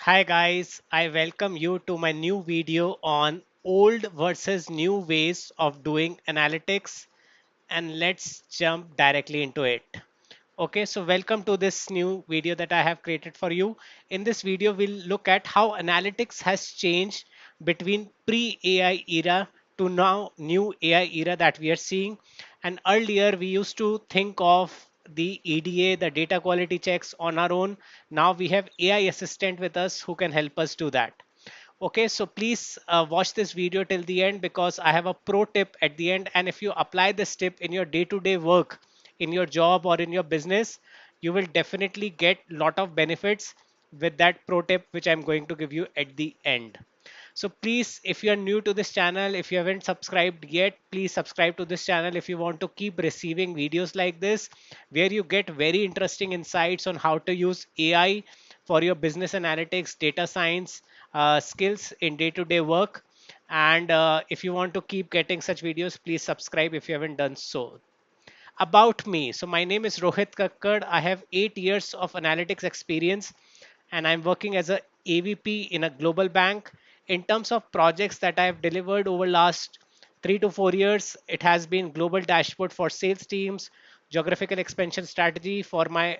Hi guys, I welcome you to my new video on old versus new ways of doing analytics, and let's jump directly into it. Okay, so welcome to this new video that I have created for you. In this video, we'll look at how analytics has changed between pre-AI era to now new AI era that we are seeing. And earlier, we used to think of the EDA, the data quality checks on our own. Now we have AI assistant with us who can help us do that. Okay, so please watch this video till the end because I have a pro tip at the end. And if you apply this tip in your day-to-day work, in your job or in your business, you will definitely get a lot of benefits with that pro tip, which I'm going to give you at the end. So please, if you are new to this channel, if you haven't subscribed yet, please subscribe to this channel if you want to keep receiving videos like this, where you get very interesting insights on how to use AI for your business analytics, data science skills in day-to-day work. And if you want to keep getting such videos, please subscribe if you haven't done so. About me. So my name is Rohit Kakkad. I have 8 years of analytics experience and I'm working as a AVP in a global bank. In terms of projects that I've delivered over last 3 to 4 years, it has been global dashboard for sales teams, geographical expansion strategy for my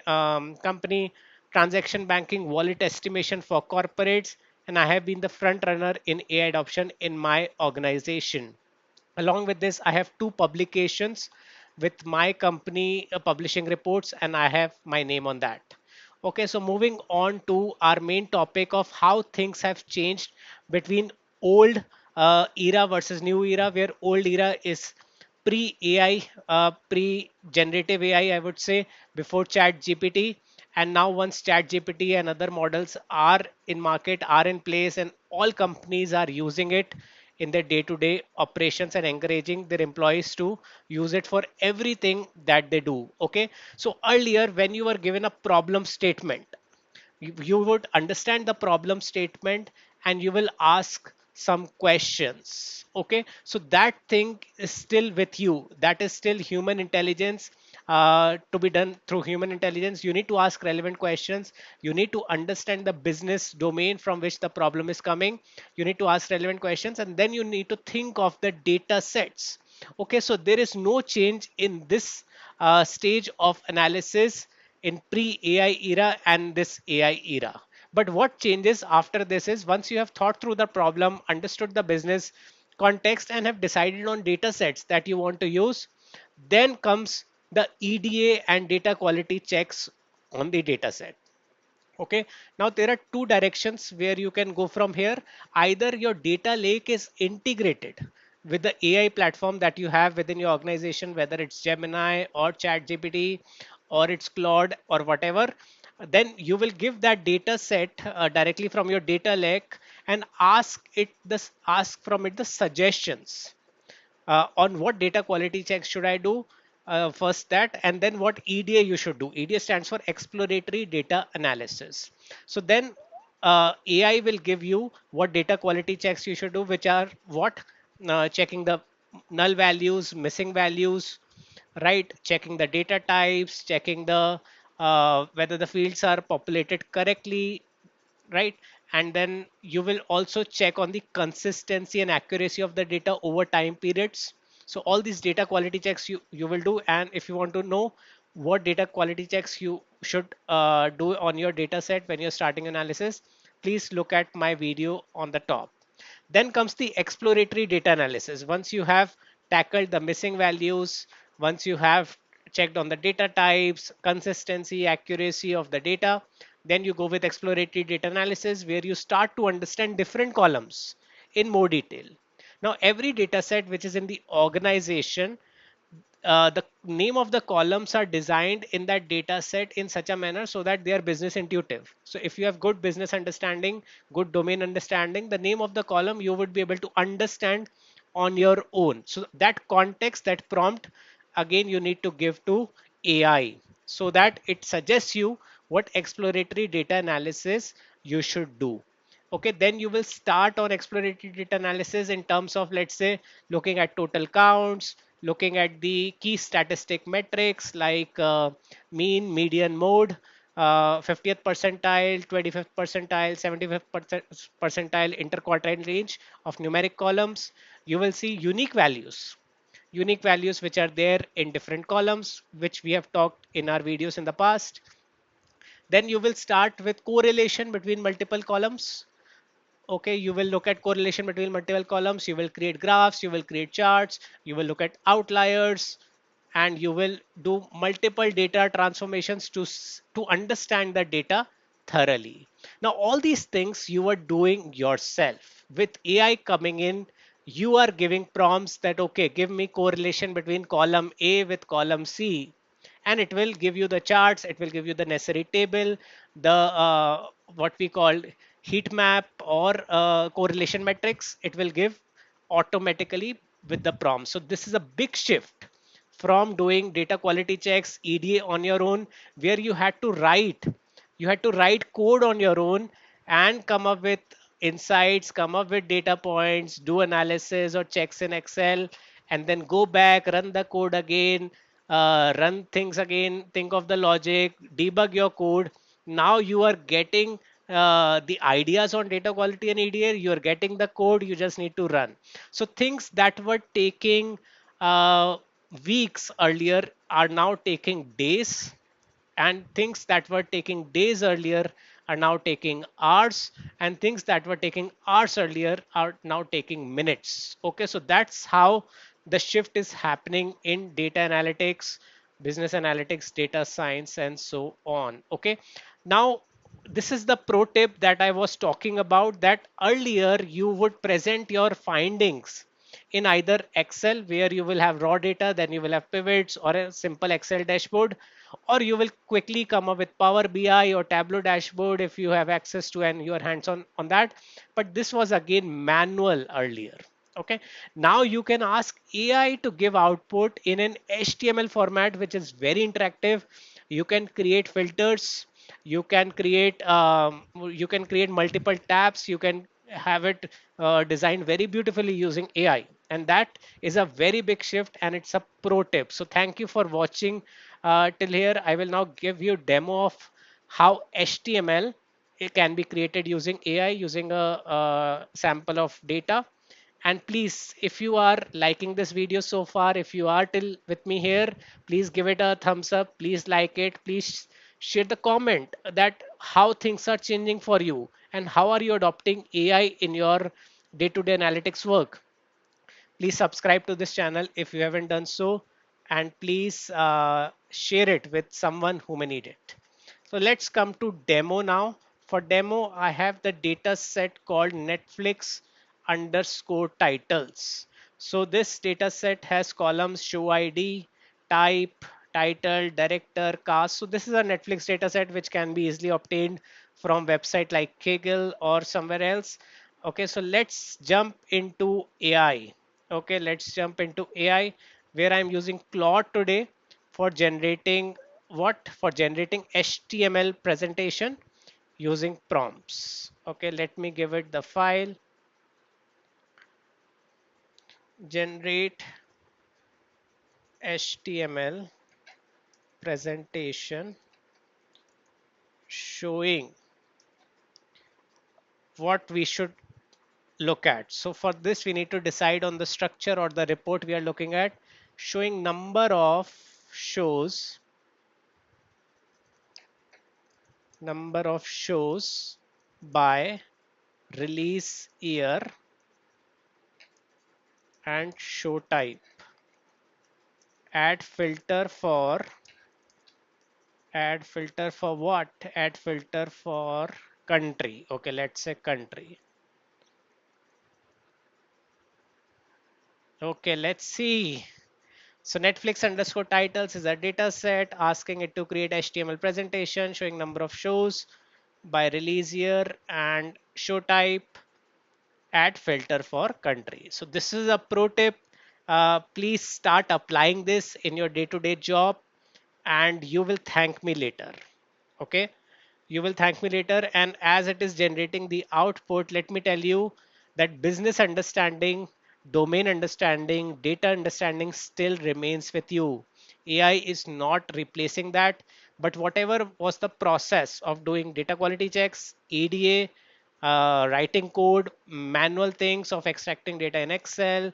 company, transaction banking, wallet estimation for corporates, and I have been the front runner in AI adoption in my organization. Along with this, I have two publications with my company publishing reports, and I have my name on that. Okay, so moving on to our main topic of how things have changed between old era versus new era, where old era is pre-AI, pre-generative AI, I would say, before Chat GPT. And now once Chat GPT and other models are in market, are in place, and all companies are using it in their day-to-day operations and encouraging their employees to use it for everything that they do. Okay, so earlier when you were given a problem statement, you would understand the problem statement and you will ask some questions. Okay, so that thing is still with you, that is still human intelligence. To be done through human intelligence, you need to ask relevant questions, you need to understand the business domain from which the problem is coming, you need to ask relevant questions, and then you need to think of the data sets. Okay, so there is no change in this stage of analysis in pre-AI era and this AI era. But what changes after this is once you have thought through the problem, understood the business context, and have decided on data sets that you want to use, then comes the EDA and data quality checks on the data set. Okay, now there are two directions where you can go from here. Either your data lake is integrated with the AI platform that you have within your organization, whether it's Gemini or Chat GPT or it's Claude or whatever, then you will give that data set directly from your data lake and ask from it the suggestions on what data quality checks should I do. First that, and then what EDA you should do. EDA stands for exploratory data analysis. So then AI will give you what data quality checks you should do, which are what, checking the null values, missing values, right? Checking the data types, checking the whether the fields are populated correctly, right? And then you will also check on the consistency and accuracy of the data over time periods. So all these data quality checks you will do. And if you want to know what data quality checks you should do on your data set when you're starting analysis, please look at my video on the top. Then comes the exploratory data analysis. Once you have tackled the missing values, once you have checked on the data types, consistency, accuracy of the data, then you go with exploratory data analysis where you start to understand different columns in more detail. Now, every data set which is in the organization, the name of the columns are designed in that data set in such a manner so that they are business intuitive. So if you have good business understanding, good domain understanding, the name of the column you would be able to understand on your own. So that context, that prompt, again you need to give to AI so that it suggests you what exploratory data analysis you should do. Okay, then you will start on exploratory data analysis in terms of, let's say, looking at total counts, looking at the key statistic metrics like mean, median, mode, 50th percentile, 25th percentile, 75th percentile interquartile range of numeric columns. You will see unique values which are there in different columns, which we have talked in our videos in the past. Then you will start with correlation between multiple columns. Okay, you will look at correlation between multiple columns, you will create graphs, you will create charts, you will look at outliers, and you will do multiple data transformations to understand the data thoroughly. Now all these things you are doing yourself. With AI coming in, you are giving prompts that, okay, give me correlation between column A with column C, and it will give you the charts, it will give you the necessary table, the what we call heat map or correlation metrics, it will give automatically with the prompt. So this is a big shift from doing data quality checks EDA on your own, where you had to write code on your own and come up with insights, come up with data points, do analysis or checks in Excel, and then go back, run the code again, run things again, think of the logic, debug your code. Now you are getting the ideas on data quality and EDA, you are getting the code, you just need to run. So things that were taking weeks earlier are now taking days, and things that were taking days earlier are now taking hours, and things that were taking hours earlier are now taking minutes. Okay, so that's how the shift is happening in data analytics, business analytics, data science, and so on. Okay, now this is the pro tip that I was talking about, that earlier you would present your findings in either Excel, where you will have raw data, then you will have pivots or a simple Excel dashboard, or you will quickly come up with Power BI or Tableau dashboard if you have access to and you are hands on that. But this was again manual earlier. Okay, now you can ask AI to give output in an HTML format, which is very interactive. You can create filters, you can create multiple tabs, you can have it designed very beautifully using AI, and that is a very big shift, and it's a pro tip. So thank you for watching till here. I will now give you demo of how HTML it can be created using AI, using a sample of data. And please, if you are liking this video so far, if you are till with me here, please give it a thumbs up, please like it, please share the comment that how things are changing for you and how are you adopting AI in your day-to-day analytics work. Please subscribe to this channel if you haven't done so, and please share it with someone who may need it. So let's come to demo now. For demo, I have the data set called Netflix underscore titles. So this data set has columns show ID, type, title, director, cast. So this is a Netflix data set which can be easily obtained from website like Kaggle or somewhere else. Okay, so let's jump into AI. Okay, let's jump into AI, where I'm using Claude today for generating what? For generating HTML presentation using prompts. Okay, let me give it the file, generate HTML presentation showing what we should look at. So for this, we need to decide on the structure or the report we are looking at, showing number of shows, by release year and show type. Add filter for what? Add filter for country. Okay, let's say country. Okay, let's see. So Netflix underscore titles is a data set asking it to create HTML presentation showing number of shows by release year and show type, add filter for country. So this is a pro tip. Please start applying this in your day-to-day job and you will thank me later. Okay, you will thank me later. And as it is generating the output, let me tell you that business understanding, domain understanding, data understanding still remains with you. AI is not replacing that. But whatever was the process of doing data quality checks, EDA, writing code, manual things of extracting data in Excel,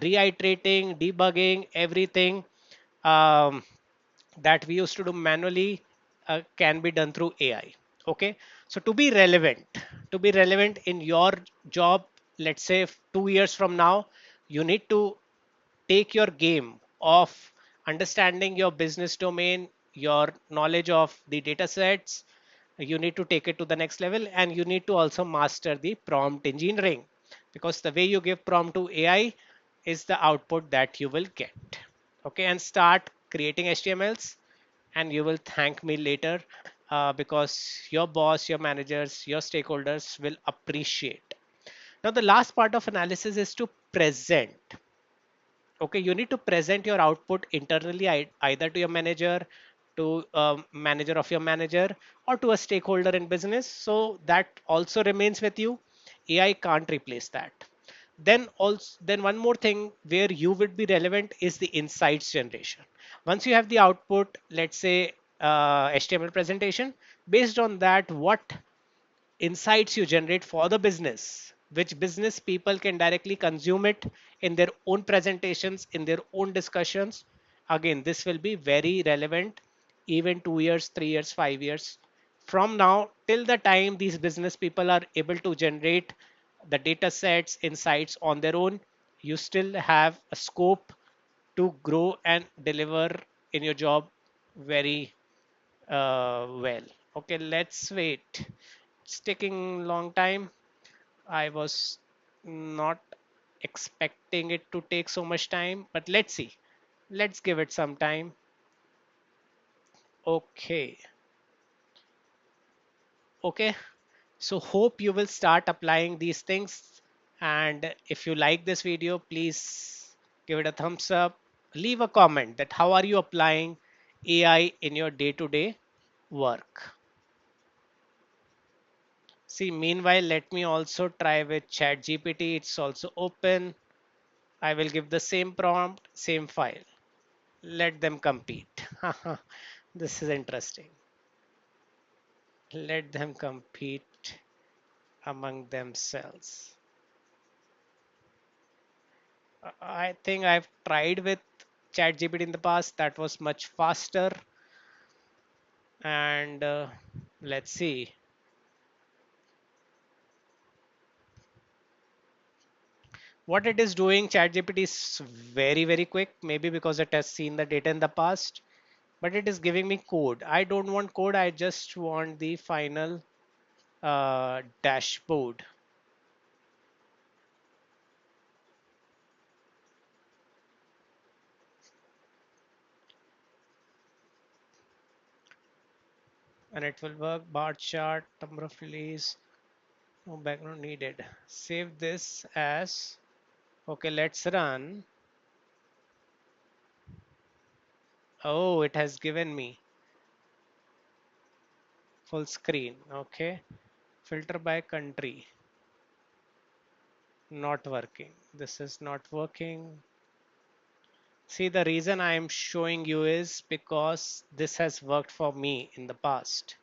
reiterating, debugging, everything um, that we used to do manually can be done through AI. Okay, so to be relevant in your job, let's say 2 years from now, you need to take your game of understanding your business domain, your knowledge of the data sets. You need to take it to the next level, and you need to also master the prompt engineering, because the way you give prompt to AI is the output that you will get. Okay, and start creating HTMLs, and you will thank me later, because your boss, your managers, your stakeholders will appreciate. Now, the last part of analysis is to present. Okay, you need to present your output internally, either to your manager, to manager of your manager, or to a stakeholder in business, so that also remains with you. AI can't replace that. Then one more thing where you would be relevant is the insights generation. Once you have the output, let's say HTML presentation, based on that, what insights you generate for the business, which business people can directly consume it in their own presentations, in their own discussions. Again, this will be very relevant even 2 years, 3 years, 5 years from now, till the time these business people are able to generate the data sets, insights on their own. You still have a scope to grow and deliver in your job very well. Okay, let's wait. It's taking long time. I was not expecting it to take so much time, but let's see. Let's give it some time. Okay. Okay. So hope you will start applying these things. And if you like this video, please give it a thumbs up. Leave a comment that how are you applying AI in your day-to-day work. See, meanwhile, let me also try with ChatGPT. It's also open. I will give the same prompt, same file. Let them compete. This is interesting. Let them compete among themselves. I think I've tried with ChatGPT in the past. That was much faster. And let's see. What it is doing, ChatGPT is very, very quick. Maybe because it has seen the data in the past. But it is giving me code. I don't want code. I just want the final dashboard. And it will work. Bar chart, number of release, no background needed. Save this as, okay, let's run. Oh, it has given me full screen. Okay, filter by country, not working. This is not working. See, the reason I am showing you is because this has worked for me in the past.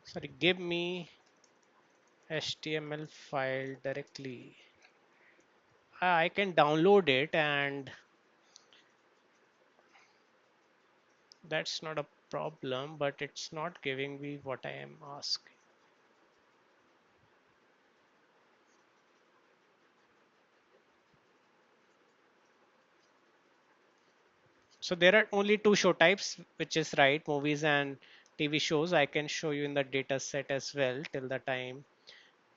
Sorry, give me HTML file directly. I can download it, and that's not a problem, but it's not giving me what I am asking. So there are only two show types, which is right, movies and TV shows. I can show you in the data set as well till the time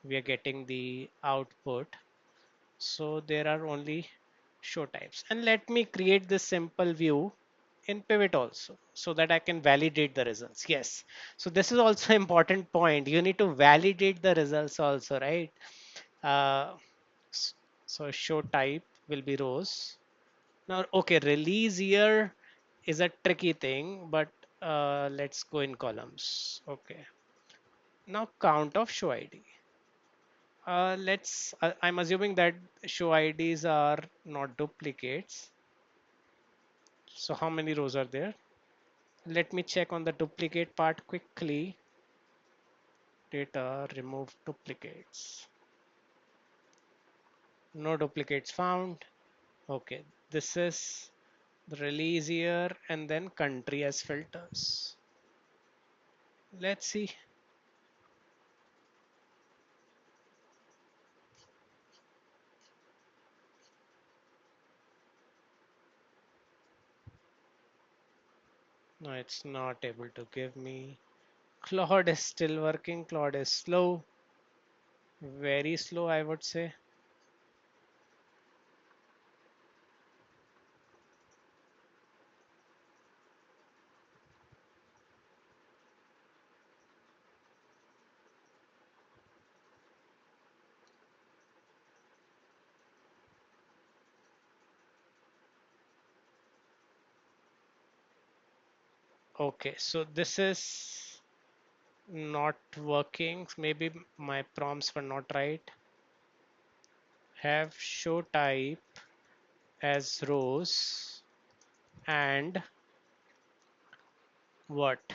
we are getting the output. So there are only show types. And let me create this simple view in Pivot also, so that I can validate the results. Yes. So this is also important point. You need to validate the results also, right? Uh, so show type will be rows. Now, okay, release year is a tricky thing, but let's go in columns. Okay. Now count of show ID. I'm assuming that show IDs are not duplicates. So how many rows are there? Let me check on the duplicate part quickly. Data, remove duplicates. No duplicates found. Okay, this is the release year and then country as filters. Let's see. No, it's not able to give me. Claude is still working. Claude is slow. Very slow, I would say. Okay, so this is not working. Maybe my prompts were not right. Have show type as rows and what?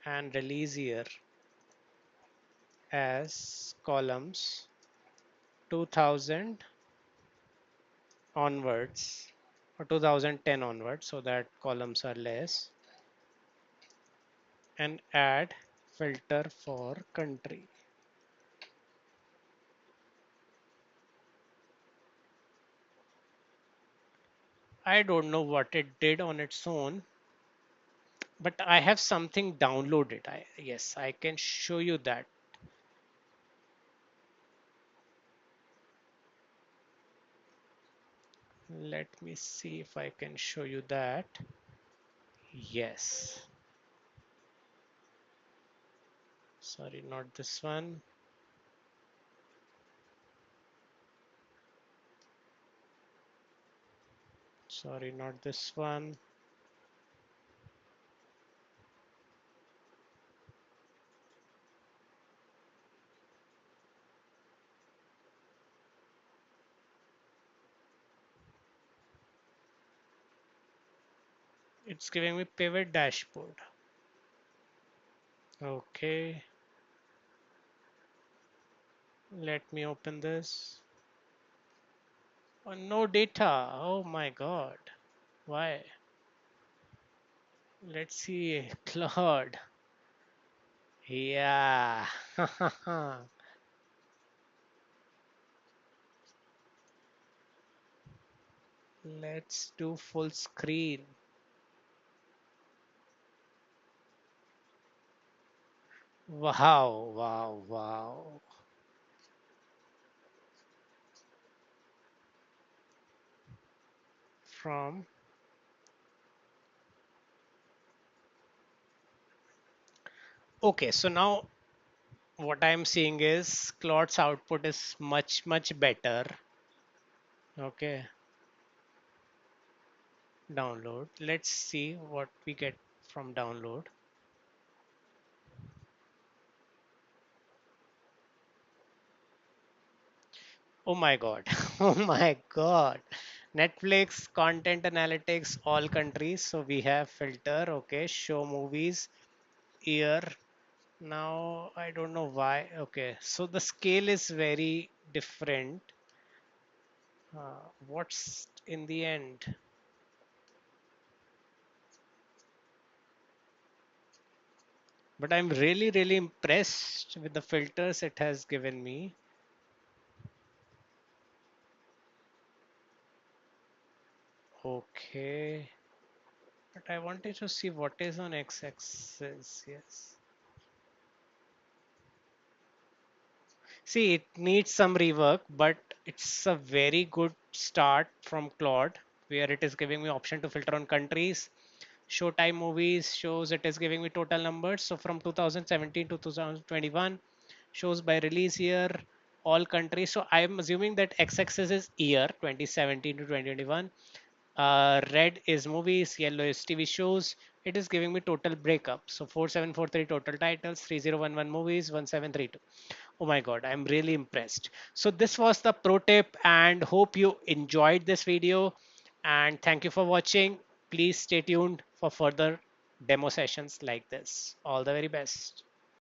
And release year as columns 2000 onwards or 2010 onwards so that columns are less, and add filter for country. I don't know what it did on its own, but I have something downloaded. Yes, I can show you that. Let me see if I can show you that. Yes. Sorry, not this one. Sorry, not this one. It's giving me pivot dashboard. Okay. Let me open this. Oh, no data. Oh my God. Why? Let's see. Claude. Yeah. Let's do full screen. Wow, wow, wow. From okay, so now what I'm seeing is Claude's output is much better. Okay, download. Let's see what we get from download. Oh my God. Oh my God. Netflix, content analytics, all countries. So we have filter, okay, show movies, year. Now I don't know why. Okay, so the scale is very different. What's in the end? But I'm really impressed with the filters it has given me. Okay, but I wanted to see what is on x-axis. Yes. See, it needs some rework, but it's a very good start from Claude, where it is giving me option to filter on countries. Showtime movies shows it is giving me total numbers. So from 2017 to 2021, shows by release year, all countries. So I'm assuming that x-axis is year 2017 to 2021. Red is movies, yellow is TV shows. It is giving me total breakup. So 4743 total titles, 3011 movies, 1732. Oh my God, I'm really impressed. So this was the pro tip and hope you enjoyed this video and thank you for watching. Please stay tuned for further demo sessions like this. All the very best.